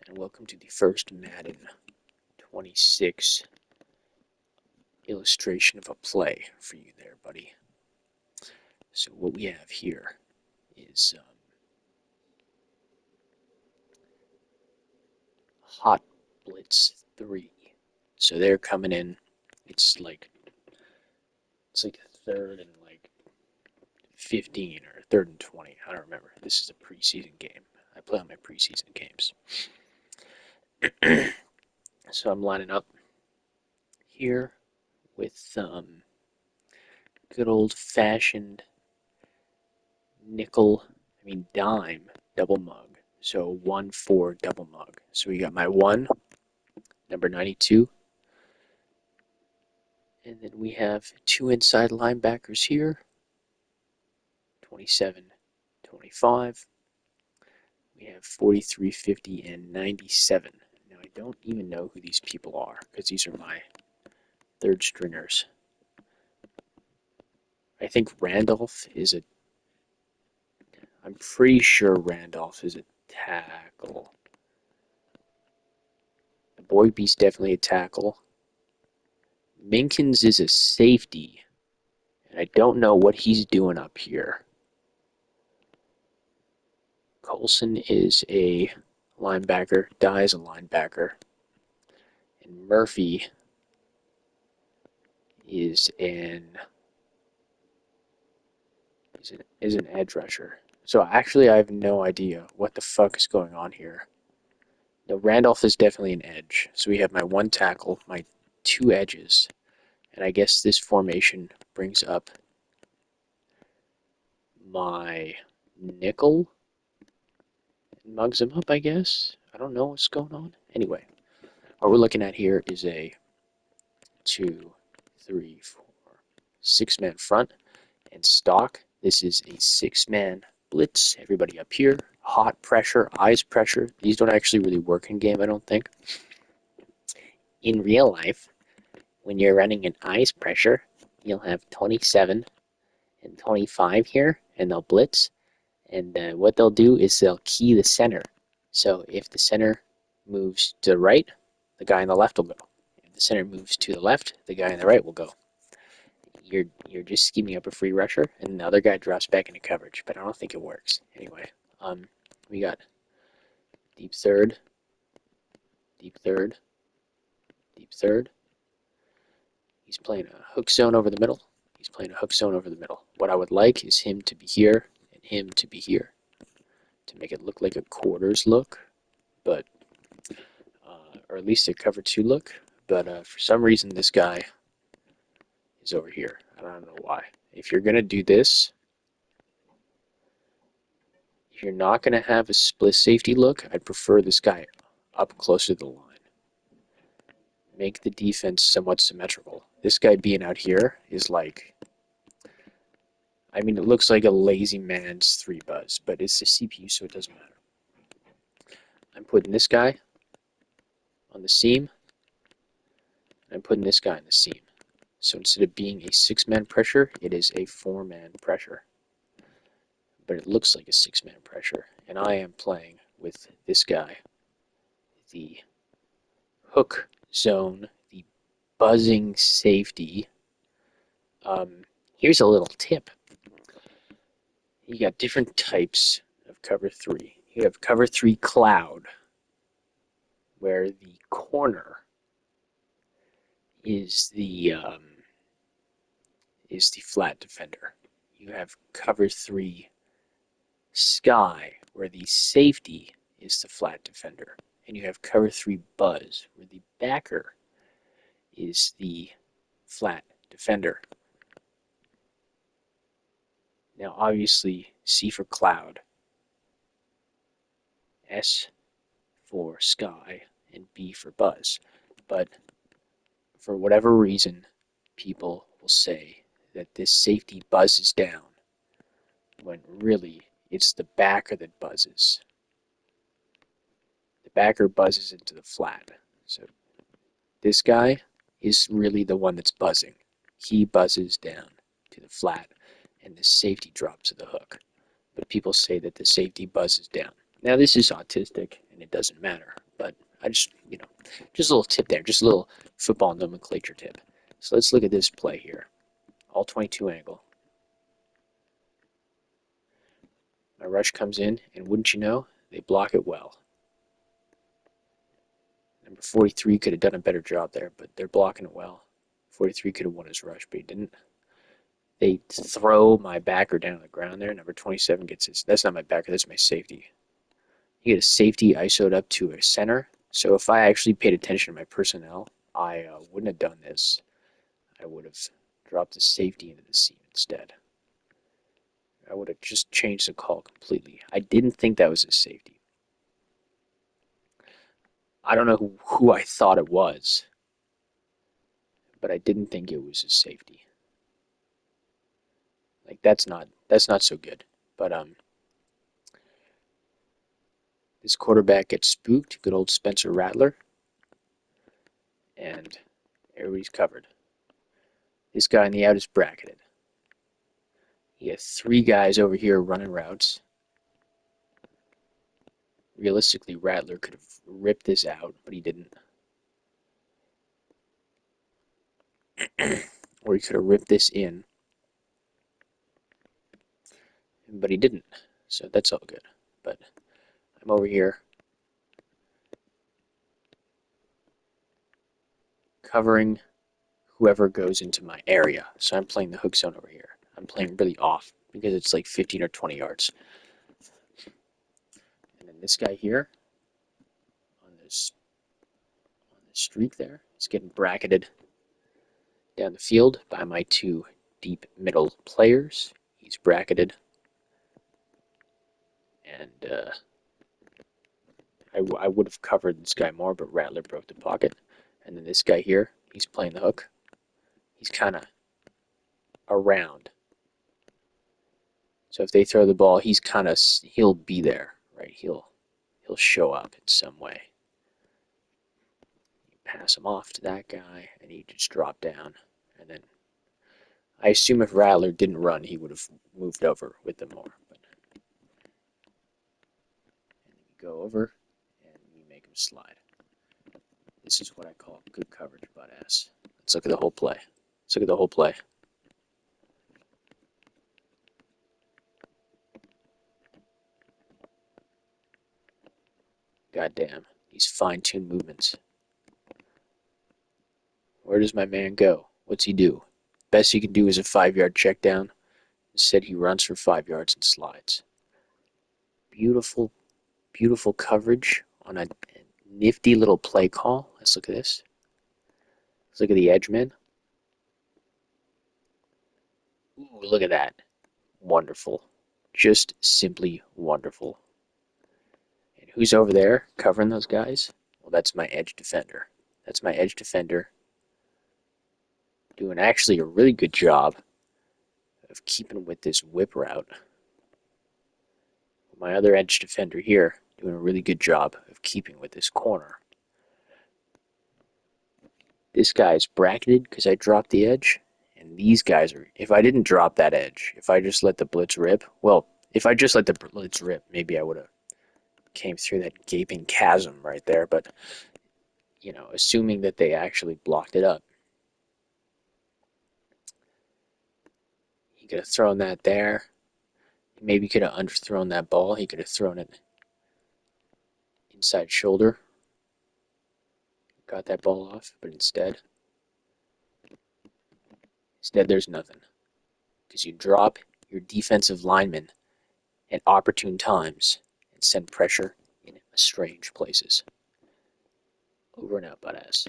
and welcome to the first Madden 26 illustration of a play for you there, buddy. So what we have here is Hot Blitz 3. So they're coming in. It's like third and 15 or third and 20. I don't remember. This is a preseason game. I play on my preseason games. So I'm lining up here with good old-fashioned dime double mug. So 1-4 double mug. So we got my 1, number 92. And then we have 2 inside linebackers here, 27, 25. We have 43, 50, and 97. Now I don't even know who these people are because these are my third stringers. I think Randolph is a... I'm pretty sure Randolph is a tackle. The Boy Beast's definitely a tackle. Minkins is a safety. And I don't know what he's doing up here. Colson is a linebacker. Dye is a linebacker. And Murphy is an edge rusher. So actually I have no idea what the fuck is going on here. No, Randolph is definitely an edge. So we have my 1 tackle, my 2 edges. And I guess this formation brings up my nickel. Mugs him up, I guess. I don't know what's going on. Anyway, what we're looking at here is a 2, 3, 4, 6-man front and stock. This is a 6-man blitz. Everybody up here. Hot pressure, eyes pressure. These don't actually really work in game, I don't think. In real life, when you're running an eyes pressure, you'll have 27 and 25 here, and they'll blitz. And what they'll do is they'll key the center. So if the center moves to the right, the guy on the left will go. If the center moves to the left, the guy on the right will go. You're just scheming up a free rusher, and the other guy drops back into coverage, but I don't think it works. Anyway, we got deep third, deep third, deep third. He's playing a hook zone over the middle. He's playing a hook zone over the middle. What I would like is him to be here and him to be here to make it look like a quarters look, but or at least a cover 2 look. But for some reason, this guy is over here. I don't know why. If you're gonna do this, if you're not gonna have a split safety look, I'd prefer this guy up closer to the line. Make the defense somewhat symmetrical. This guy being out here is like, it looks like a lazy man's 3 buzz, but it's the CPU, so it doesn't matter. I'm putting this guy on the seam. I'm putting this guy on the seam. So instead of being a 6-man pressure, it is a 4-man pressure. But it looks like a 6-man pressure. And I am playing with this guy, the hook zone, the buzzing safety. Here's a little tip. You got different types of cover 3. You have cover 3 cloud, where the corner is the flat defender. You have cover 3 sky, where the safety is the flat defender. And you have cover 3 buzz, where the backer is the flat defender. Now obviously C for cloud, S for sky, and B for buzz. But for whatever reason, people will say that this safety buzzes down, when really it's the backer that buzzes. The backer buzzes into the flat. So this guy is really the one that's buzzing. He buzzes down to the flat, and the safety drops to the hook. But people say that the safety buzzes down. Now this is autistic, and it doesn't matter. but I just, just a little tip there, just a little football nomenclature tip. So let's look at this play here. All 22 angle. My rush comes in, and wouldn't you know, they block it well. Number 43 could have done a better job there, but they're blocking it well. 43 could have won his rush, but he didn't. They throw my backer down on the ground there. Number 27 gets his. That's not my backer, that's my safety. You get a safety ISO'd up to a center. So if I actually paid attention to my personnel, I wouldn't have done this. I would have dropped the safety into the seam instead. I would have just changed the call completely. I didn't think that was a safety. I don't know who I thought it was, but I didn't think it was a safety. Like that's not so good. But this quarterback gets spooked. Good old Spencer Rattler, and everybody's covered. This guy in the out is bracketed. He has three guys over here running routes. Realistically, Rattler could have ripped this out, but he didn't. Or he could have ripped this in, but he didn't. So that's all good. But I'm over here covering whoever goes into my area. So I'm playing the hook zone over here. I'm playing really off because it's like 15 or 20 yards. And then this guy here on this streak there is getting bracketed down the field by my two deep middle players. He's bracketed. And I would have covered this guy more, but Rattler broke the pocket. And then this guy here, he's playing the hook. He's kind of around. So if they throw the ball, he'll be there, right? He'll show up in some way. You pass him off to that guy, and he just dropped down. And then I assume if Rattler didn't run, he would have moved over with them more. But and we go over, and we make him slide. This is what I call good coverage, butt ass. Let's look at the whole play. Let's look at the whole play. Goddamn, these fine-tuned movements. Where does my man go? What's he do? Best he can do is a 5-yard check down. Instead, he runs for 5 yards and slides. Beautiful, beautiful coverage on a nifty little play call. Let's look at this. Let's look at the edge man. Ooh, look at that. Wonderful. Just simply wonderful. And who's over there covering those guys? Well, that's my edge defender. That's my edge defender doing actually a really good job of keeping with this whip route. My other edge defender here doing a really good job of keeping with this corner. This guy's bracketed because I dropped the edge, and these guys are, if I didn't drop that edge, if I just let the blitz rip, well, if I just let the blitz rip, maybe I would have came through that gaping chasm right there, but, assuming that they actually blocked it up. He could have thrown that there. Maybe he could have underthrown that ball. He could have thrown it inside shoulder. Got that ball off, but instead there's nothing. Because you drop your defensive lineman at opportune times and send pressure in strange places. Over and out, butt ass.